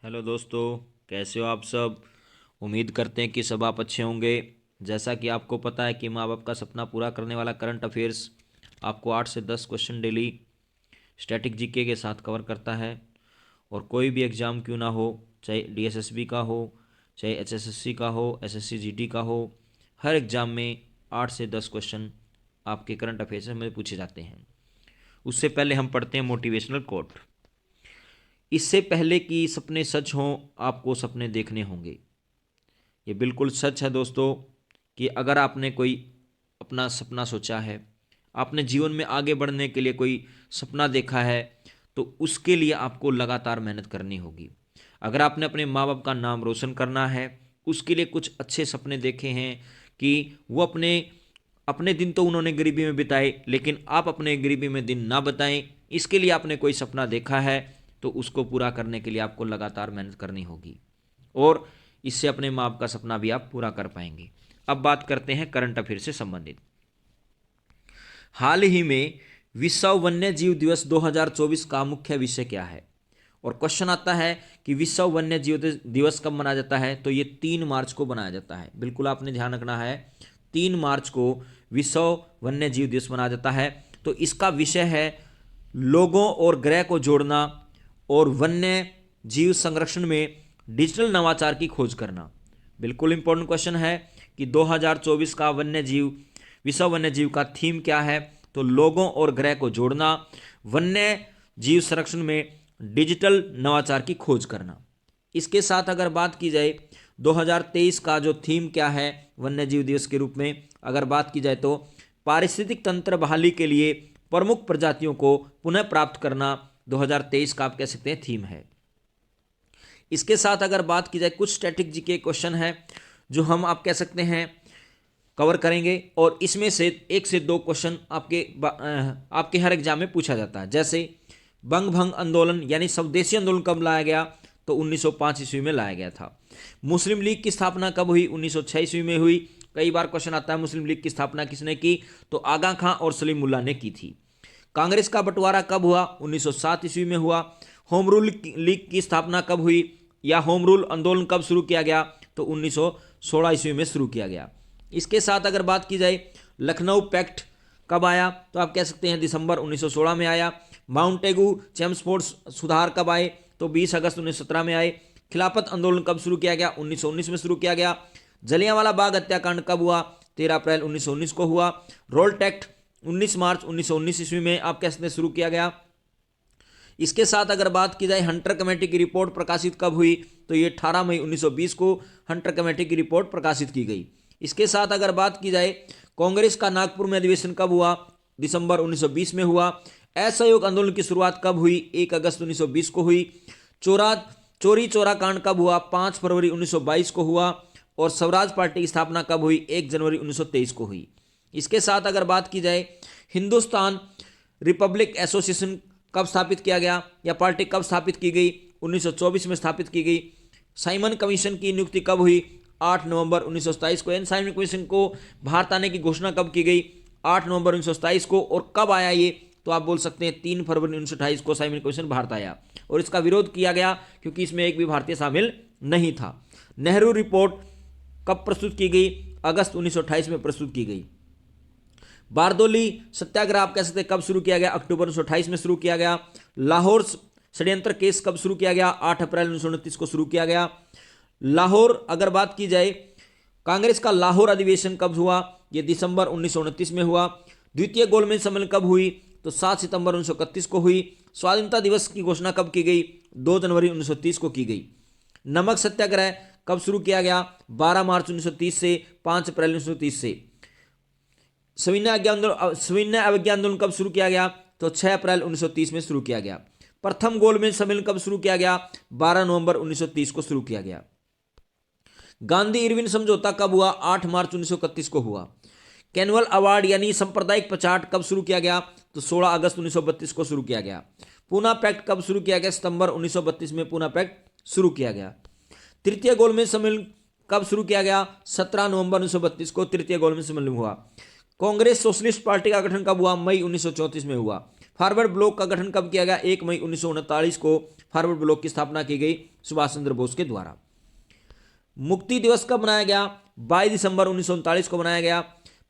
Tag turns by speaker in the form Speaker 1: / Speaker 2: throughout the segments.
Speaker 1: Hello दोस्तों, कैसे हो आप सब। उम्मीद करते हैं कि सब आप अच्छे होंगे। जैसा कि आपको पता है कि माँ बाप का सपना पूरा करने वाला करंट अफेयर्स आपको 8 से 10 क्वेश्चन डेली स्टैटिक जीके के साथ कवर करता है। और कोई भी एग्ज़ाम क्यों ना हो, चाहे डीएसएसबी का हो, चाहे एचएसएससी का हो, एसएससी जीडी का हो, हर एग्ज़ाम में 8 से 10 क्वेश्चन आपके करंट अफेयर्स में पूछे जाते हैं। उससे पहले हम पढ़ते हैं मोटिवेशनल कोट। इससे पहले कि सपने सच हों, आपको सपने देखने होंगे। ये बिल्कुल सच है दोस्तों कि अगर आपने कोई अपना सपना सोचा है, आपने जीवन में आगे बढ़ने के लिए कोई सपना देखा है, तो उसके लिए आपको लगातार मेहनत करनी होगी। अगर आपने अपने माँ बाप का नाम रोशन करना है, उसके लिए कुछ अच्छे सपने देखे हैं कि वो अपने अपने दिन तो उन्होंने गरीबी में बिताए, लेकिन आप अपने गरीबी में दिन ना बताएं, इसके लिए आपने कोई सपना देखा है, तो उसको पूरा करने के लिए आपको लगातार मेहनत करनी होगी। और इससे अपने माँ बाप का सपना भी आप पूरा कर पाएंगे। अब बात करते हैं करंट अफेयर से संबंधित। हाल ही में विश्व वन्य जीव दिवस 2024 का मुख्य विषय क्या है। और क्वेश्चन आता है कि विश्व वन्य जीव दिवस कब मनाया जाता है, तो ये 3 मार्च को मनाया जाता है। बिल्कुल आपने ध्यान रखना है, 3 मार्च को विश्व वन्य जीव दिवस मनाया जाता है। तो इसका विषय है लोगों और ग्रह को जोड़ना और वन्य जीव संरक्षण में डिजिटल नवाचार की खोज करना। बिल्कुल इंपॉर्टेंट क्वेश्चन है कि 2024 का वन्य जीव विश्व वन्य जीव का थीम क्या है, तो लोगों और ग्रह को जोड़ना, वन्य जीव संरक्षण में डिजिटल नवाचार की खोज करना। इसके साथ अगर बात की जाए 2023 का जो थीम क्या है वन्य जीव दिवस के रूप में, अगर बात की जाए तो पारिस्थितिक तंत्र बहाली के लिए प्रमुख प्रजातियों को पुनः प्राप्त करना 2023 का आप कह सकते हैं थीम है। इसके साथ अगर बात की जाए कुछ स्टैटिक जी के क्वेश्चन है जो हम आप कह सकते हैं कवर करेंगे, और इसमें से 1 से 2 क्वेश्चन आपके हर एग्जाम में पूछा जाता है। जैसे बंग भंग आंदोलन यानी स्वदेशी आंदोलन कब लाया गया, तो 1905 ईस्वी में लाया गया था। मुस्लिम लीग की स्थापना कब हुई, 1906 ईस्वी में हुई। कई बार क्वेश्चन आता है मुस्लिम लीग की स्थापना किसने की, तो आगा खां और सलीम मुल्ला ने की थी। कांग्रेस का बंटवारा कब हुआ, 1907 ईस्वी में हुआ। होम रूल लीग की स्थापना कब हुई या होम रूल आंदोलन कब शुरू किया गया, तो 1916 ईस्वी में शुरू किया गया। इसके साथ अगर बात की जाए लखनऊ पैक्ट कब आया, तो आप कह सकते हैं दिसंबर 1916 में आया। माउंट टेगू चैम्सफोर्ड सुधार कब आए, तो 20 अगस्त 1917 में आए। खिलाफत आंदोलन कब शुरू किया गया, 1919 में शुरू किया गया। जलियांवाला बाग हत्याकांड कब हुआ, 13 अप्रैल 1919 को हुआ। रोल टैक्ट 19 मार्च 1919 ईस्वी में आप कह सकते हैं शुरू किया गया। इसके साथ अगर बात की जाए हंटर कमेटी की रिपोर्ट प्रकाशित कब हुई, तो ये 18 मई 1920 को हंटर कमेटी की रिपोर्ट प्रकाशित की गई। इसके साथ अगर बात की जाए कांग्रेस का नागपुर में अधिवेशन कब हुआ, दिसंबर 1920 में हुआ। असहयोग आंदोलन की शुरुआत कब हुई, 1 अगस्त 1920 को हुई। चोरी चोरा कांड कब हुआ, 5 फरवरी 1922 को हुआ। और स्वराज पार्टी की स्थापना कब हुई, 1 जनवरी 1923 को हुई। इसके साथ अगर बात की जाए हिंदुस्तान रिपब्लिक एसोसिएशन कब स्थापित किया गया या पार्टी कब स्थापित की गई, 1924 में स्थापित की गई। साइमन कमीशन की नियुक्ति कब हुई, 8 नवंबर 1927 को। साइमन कमीशन को भारत आने की घोषणा कब की गई, 8 नवंबर 1927 को। और कब आया ये, तो आप बोल सकते हैं 3 फरवरी 1928 को साइमन कमीशन भारत आया। और इसका विरोध किया गया क्योंकि इसमें एक भी भारतीय शामिल नहीं था। नेहरू रिपोर्ट कब प्रस्तुत की गई, अगस्त 1928 में प्रस्तुत की गई। बारदोली सत्याग्रह आप कह सकते हैं कब शुरू किया गया, अक्टूबर 1928 में शुरू किया गया। लाहौर षड्यंत्र केस कब शुरू किया गया, 8 अप्रैल 1929 को शुरू किया गया। लाहौर अगर बात की जाए कांग्रेस का लाहौर अधिवेशन कब हुआ, यह दिसंबर 1929 में हुआ। द्वितीय गोलमेज सम्मेलन कब हुई, तो 7 सितंबर 1931 को हुई। स्वाधीनता दिवस की घोषणा कब की गई, 2 जनवरी 1930 को की गई। नमक सत्याग्रह कब शुरू किया गया, 12 मार्च 1930 से 5 अप्रैल 1930 से। सविनय अवज्ञा आंदोलन कब शुरू किया गया, तो 6 अप्रैल 1930 में शुरू किया गया। प्रथम गोलमेज सम्मेलन कब शुरू किया गया, 12 नवंबर 1930 को शुरू किया गया। गांधी इरविन समझौता कब हुआ, 8 मार्च 1931 को हुआ। कैनुअल अवार्ड यानी सांप्रदायिक पचाट कब शुरू किया गया, तो 16 अगस्त 1932 को शुरू किया गया। पूना पैक्ट कब शुरू किया गया, सितंबर 1932 में पूना पैक्ट शुरू किया गया। तृतीय गोलमेज सम्मेलन कब शुरू किया गया, 17 नवंबर 1932 को तृतीय गोलमेज सम्मेलन हुआ। कांग्रेस सोशलिस्ट पार्टी का गठन कब हुआ, मई 1934 में हुआ। फॉरवर्ड ब्लॉक का गठन कब किया गया? 1 मई 1939 को फॉरवर्ड ब्लॉक की स्थापना की गई सुभाष चंद्र बोस के द्वारा। मुक्ति दिवस कब मनाया गया? 22 दिसंबर 1939 को मनाया गया।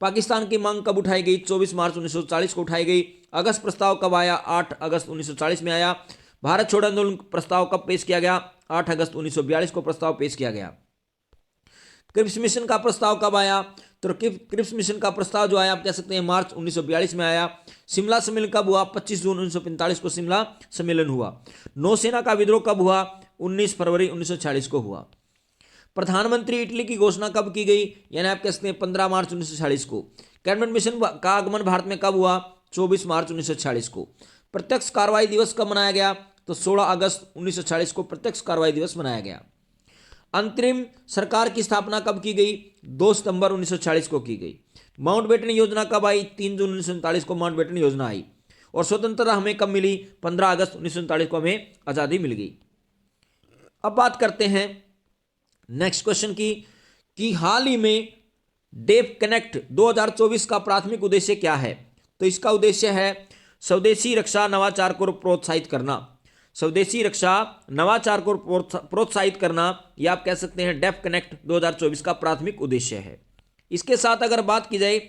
Speaker 1: पाकिस्तान की मांग कब उठाई गई? 24 मार्च 1940 को उठाई गई। अगस्त प्रस्ताव कब आया? 8 अगस्त 1940 में आया। भारत छोड़ो आंदोलन प्रस्ताव कब पेश किया गया? 8 अगस्त 1942 को प्रस्ताव पेश किया गया। क्रिप्स मिशन का प्रस्ताव कब आया? तो क्रिप्स मिशन का प्रस्ताव जो आया आप कह सकते हैं मार्च 1942 में आया। शिमला सम्मेलन कब हुआ? 25 जून 1945 को शिमला सम्मेलन हुआ। नौसेना का विद्रोह कब हुआ? 19 फरवरी 1946 को हुआ। प्रधानमंत्री इटली की घोषणा कब की गई? यानी आप कह सकते हैं 15 मार्च 1946 को। कैबिनेट मिशन का आगमन भारत में कब हुआ? 24 मार्च 1946 को। प्रत्यक्ष कार्रवाई दिवस कब मनाया गया? तो 16 अगस्त 1946 को प्रत्यक्ष कार्रवाई दिवस मनाया गया। अंतरिम सरकार की स्थापना कब की गई? 2 सितंबर 1946 को की गई। माउंटबेटन योजना कब आई? 3 जून 1939 को माउंटबेटन योजना आई। और स्वतंत्रता हमें कब मिली? 15 अगस्त 1939 को हमें आज़ादी मिल गई। अब बात करते हैं नेक्स्ट क्वेश्चन की कि हाल ही में डेफ कनेक्ट 2024 का प्राथमिक उद्देश्य क्या है? तो इसका उद्देश्य है स्वदेशी रक्षा नवाचार को प्रोत्साहित करना। स्वदेशी रक्षा नवाचार को प्रोत्साहित करना, या आप कह सकते हैं डेफ कनेक्ट 2024 का प्राथमिक उद्देश्य है। इसके साथ अगर बात की जाए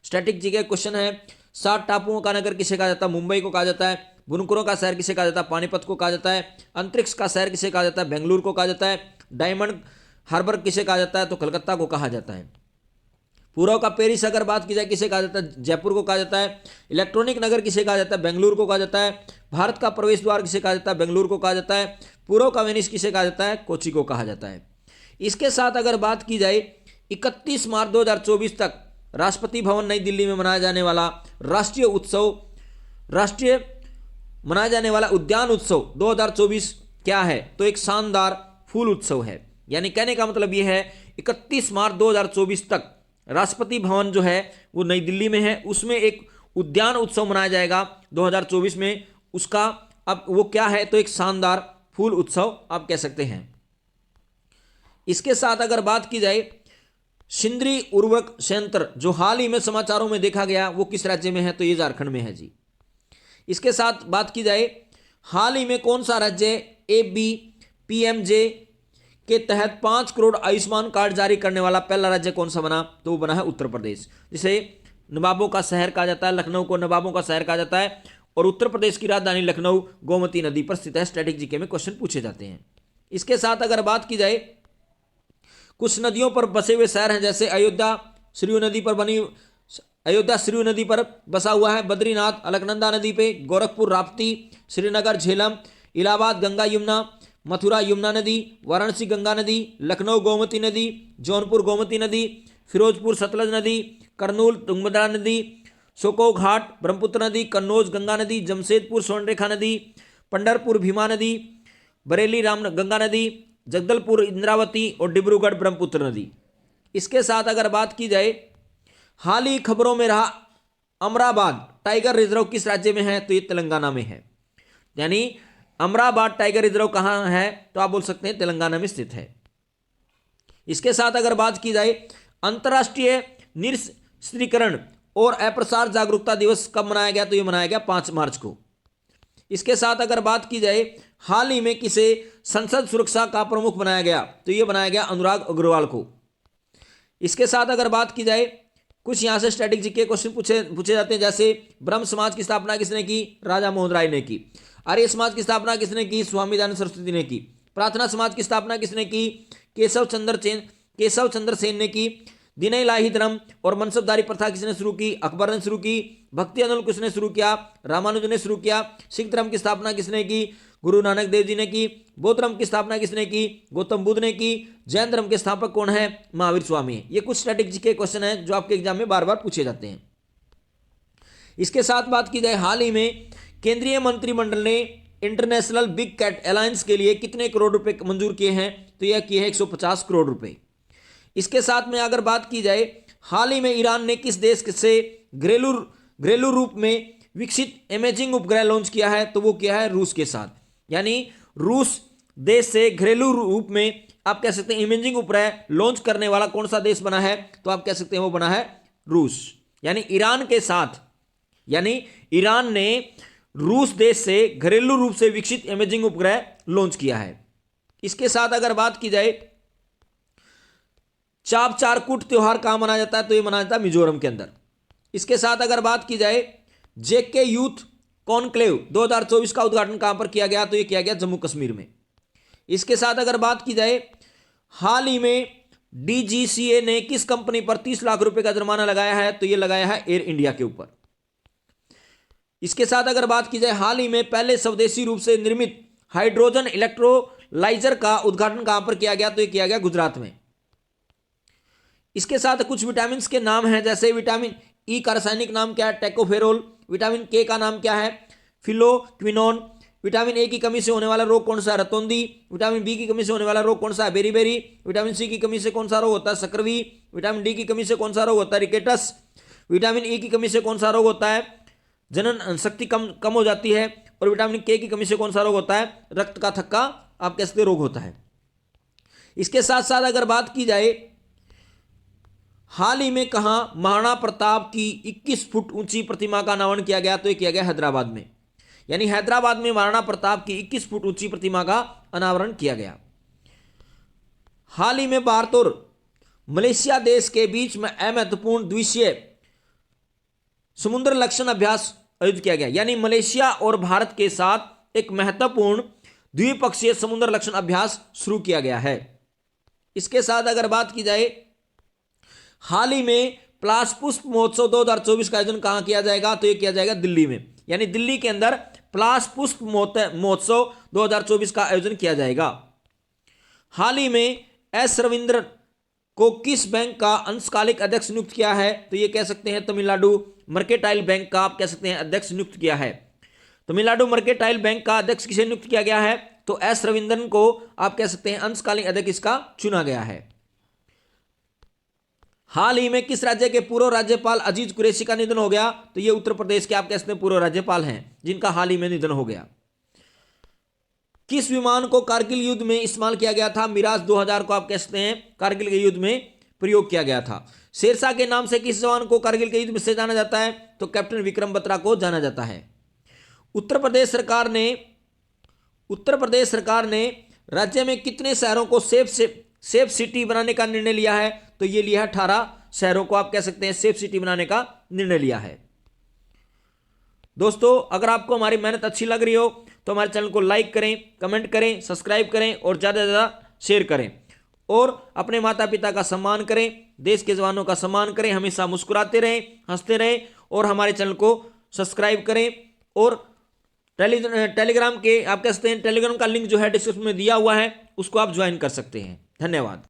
Speaker 1: स्टैटिक जी का क्वेश्चन है, 7 टापुओं का नगर किसे कहा जाता है? मुंबई को कहा जाता है। बुनकरों का शहर किसे कहा जाता है? पानीपत को कहा जाता है। अंतरिक्ष का शहर किसे कहा जाता है? बेंगलुरु को कहा जाता है। डायमंड हार्बर किसे कहा जाता है? तो कलकत्ता को कहा जाता है। पूर्व का पेरिस अगर बात की जाए किसे कहा जाता है? जयपुर को कहा जाता है। इलेक्ट्रॉनिक नगर किसे कहा जाता है? बेंगलुरु को कहा जाता है। भारत का प्रवेश द्वार किसे कहा जाता है? बेंगलुरु को कहा जाता है। पूर्व का वेनिस किसे कहा जाता है? कोची को कहा जाता है। इसके साथ अगर बात की जाए 31 मार्च 2024 तक राष्ट्रपति भवन नई दिल्ली में मनाया जाने वाला मनाया जाने वाला उद्यान उत्सव 2024 क्या है? तो एक शानदार फूल उत्सव है। यानी कहने का मतलब यह है 31 मार्च 2024 तक राष्ट्रपति भवन जो है वो नई दिल्ली में है, उसमें एक उद्यान उत्सव मनाया जाएगा 2024 में। उसका अब वो क्या है? तो एक शानदार फूल उत्सव आप कह सकते हैं। इसके साथ अगर बात की जाए सिंदरी उर्वरक संयंत्र जो हाल ही में समाचारों में देखा गया वो किस राज्य में है? तो ये झारखंड में है जी। इसके साथ बात की जाए हाल ही में कौन सा राज्य ABPMJ के तहत 5 करोड़ आयुष्मान कार्ड जारी करने वाला पहला राज्य कौन सा बना? तो वो बना है उत्तर प्रदेश, जिसे नवाबों का शहर कहा जाता है। लखनऊ को नवाबों का शहर कहा जाता है और उत्तर प्रदेश की राजधानी लखनऊ गोमती नदी पर स्थित है। स्टैटिक जीके में क्वेश्चन पूछे जाते हैं। इसके साथ अगर बात की जाए कुछ नदियों पर बसे हुए शहर हैं, जैसे अयोध्या सरयू नदी पर बसा हुआ है, बद्रीनाथ अलकनंदा नदी पे, गोरखपुर राप्ती, श्रीनगर झेलम, इलाहाबाद गंगा यमुना, मथुरा यमुना नदी, वाराणसी गंगा नदी, लखनऊ गोमती नदी, जौनपुर गोमती नदी, फिरोजपुर सतलज नदी, करनूल तुंगभद्रा नदी, सोको घाट ब्रह्मपुत्र नदी, कन्नौज गंगा नदी, जमशेदपुर स्वर्णरेखा नदी, पंढरपुर भीमा नदी, बरेली राम गंगा नदी, जगदलपुर इंद्रावती और डिब्रूगढ़ ब्रह्मपुत्र नदी। इसके साथ अगर बात की जाए हाल ही खबरों में रहा अमराबाद टाइगर रिजर्व किस राज्य में है? तो ये तेलंगाना में है। यानी अमराबाद टाइगर रिजर्व कहां है? तो आप बोल सकते हैं तेलंगाना में स्थित है। इसके साथ अगर बात की जाए अंतर्राष्ट्रीय निरस्त्रीकरण और अप्रसार जागरूकता दिवस कब मनाया गया? तो ये मनाया गया 5 मार्च को। इसके साथ अगर बात की जाए हाल ही में किसे संसद सुरक्षा का प्रमुख बनाया गया? तो ये बनाया गया अनुराग अग्रवाल को। इसके साथ अगर बात की जाए कुछ यहां से स्टैटिक जीके क्वेश्चन पूछे जाते हैं, जैसे ब्रह्म समाज की स्थापना किसने की? राजा मोहन राय ने की। आर्य समाज की स्थापना किसने की? स्वामी दयानंद सरस्वती ने की। प्रार्थना समाज की स्थापना किसने की? केशव चंद्र सेन ने की। दिन इलाही धर्म और मनसबदारी प्रथा किसने शुरू की? अकबर ने शुरू की। भक्ति आंदोलन किसने शुरू किया? रामानुज ने शुरू किया। सिख धर्म की स्थापना किसने की? गुरु नानक देव जी ने की। बौद्ध धर्म की स्थापना किसने की? गौतम बुद्ध ने की। जैन धर्म के स्थापक कौन है? महावीर स्वामी। ये कुछ स्ट्रेटेजी के क्वेश्चन हैं जो आपके एग्जाम में बार बार पूछे जाते हैं। इसके साथ बात की जाए हाल ही में केंद्रीय मंत्रिमंडल ने इंटरनेशनल बिग कैट अलायंस के लिए कितने करोड़ रुपए मंजूर किए हैं? तो यह किए हैं 150 करोड़ रुपए। इसके साथ में अगर बात की जाए हाल ही में ईरान ने किस देश से घरेलू रूप में विकसित इमेजिंग उपग्रह लॉन्च किया है? तो वो किया है रूस के साथ। यानी रूस देश से घरेलू रूप में आप कह सकते हैं इमेजिंग उपग्रह लॉन्च करने वाला कौन सा देश बना है? तो आप कह सकते हैं वो बना है रूस। यानी ईरान के साथ, यानी ईरान ने रूस देश से घरेलू रूप से विकसित इमेजिंग उपग्रह लॉन्च किया है। इसके साथ अगर बात की जाए चाप चारकूट त्योहार कहां मनाया जाता है, तो यह मनाया जाता है मिजोरम के अंदर। इसके साथ अगर बात की जाए जेके यूथ कॉन्क्लेव 2024 का उद्घाटन कहां पर किया गया, तो यह किया गया जम्मू कश्मीर में। इसके साथ अगर बात की जाए हाल ही में डीजीसीए ने किस कंपनी पर 30 लाख रुपए का जुर्माना लगाया है, तो यह लगाया है एयर इंडिया के ऊपर। इसके साथ अगर बात की जाए हाल ही में पहले स्वदेशी रूप से निर्मित हाइड्रोजन इलेक्ट्रोलाइजर का उद्घाटन कहां पर किया गया, तो यह किया गया गुजरात में। इसके साथ कुछ विटामिन के नाम हैं, जैसे विटामिन ई का रासायनिक नाम क्या है, टेकोफेरोल। विटामिन के का नाम क्या है, फिलोक्विनोन। विटामिन ए की कमी से होने वाला रोग कौन सा है, रतौंधी। विटामिन बी की कमी से होने वाला रोग कौन सा है, बेरीबेरी। विटामिन सी की कमी से कौन सा रोग होता है, सकरवी। विटामिन डी की कमी से कौन सा रोग होता है, रिकेटस। विटामिन ई की कमी से कौन सा रोग होता है, जनन शक्ति कम हो जाती है। और विटामिन के की कमी से कौन सा रोग होता है, रक्त का थक्का आप कह सकते रोग होता है। इसके साथ साथ अगर बात की जाए हाल ही में कहां महाराणा प्रताप की 21 फुट ऊंची प्रतिमा का अनावरण किया गया, तो यह किया गया हैदराबाद में। यानी हैदराबाद में महाराणा प्रताप की 21 फुट ऊंची प्रतिमा का अनावरण किया गया। हाल ही में भारत और मलेशिया देश के बीच में महत्वपूर्ण द्विपक्षीय समुद्र लक्षण अभ्यास आयोजित किया गया। यानी मलेशिया और भारत के साथ एक महत्वपूर्ण द्विपक्षीय समुद्र लक्षण अभ्यास शुरू किया गया है। इसके साथ अगर बात की जाए हाल ही में पलाश पुष्प महोत्सव 2024 का आयोजन कहां किया जाएगा, तो यह किया जाएगा दिल्ली में। यानी दिल्ली के अंदर पलाश पुष्प महोत्सव 2024 का आयोजन किया जाएगा। हाल ही में एस रविंद्रन को किस बैंक का अंशकालिक अध्यक्ष नियुक्त किया है, तो यह कह सकते हैं तमिलनाडु मर्केंटाइल बैंक का आप कह सकते हैं अध्यक्ष नियुक्त किया है। तमिलनाडु मर्केंटाइल बैंक का अध्यक्ष किसे नियुक्त किया गया है, तो एस रविंद्रन को आप कह सकते हैं अंशकालीन अध्यक्ष इसका चुना गया है। हाल ही में किस राज्य के पूर्व राज्यपाल अजीज कुरैशी का निधन हो गया, तो ये उत्तर प्रदेश के आप कह सकते हैं पूर्व राज्यपाल हैं जिनका हाल ही में निधन हो गया। किस विमान को कारगिल युद्ध में इस्तेमाल किया गया था, मिराज 2000 को आप कह सकते हैं कारगिल के युद्ध में प्रयोग किया गया था। शेरशाह के नाम से किस जवान को कारगिल के युद्ध में से जाना जाता है, तो कैप्टन विक्रम बत्रा को जाना जाता है। उत्तर प्रदेश सरकार ने राज्य में कितने शहरों को सेफ सिटी बनाने का निर्णय लिया है, तो ये लिया है 18 शहरों को आप कह सकते हैं सेफ सिटी बनाने का निर्णय लिया है। दोस्तों अगर आपको हमारी मेहनत अच्छी लग रही हो तो हमारे चैनल को लाइक करें, कमेंट करें, सब्सक्राइब करें और ज़्यादा से ज़्यादा शेयर करें। और अपने माता पिता का सम्मान करें, देश के जवानों का सम्मान करें, हमेशा मुस्कुराते रहें, हंसते रहें और हमारे चैनल को सब्सक्राइब करें। और टेलीग्राम के आप कह सकते हैं टेलीग्राम का लिंक जो है डिस्क्रिप्शन में दिया हुआ है, उसको आप ज्वाइन कर सकते हैं। धन्यवाद।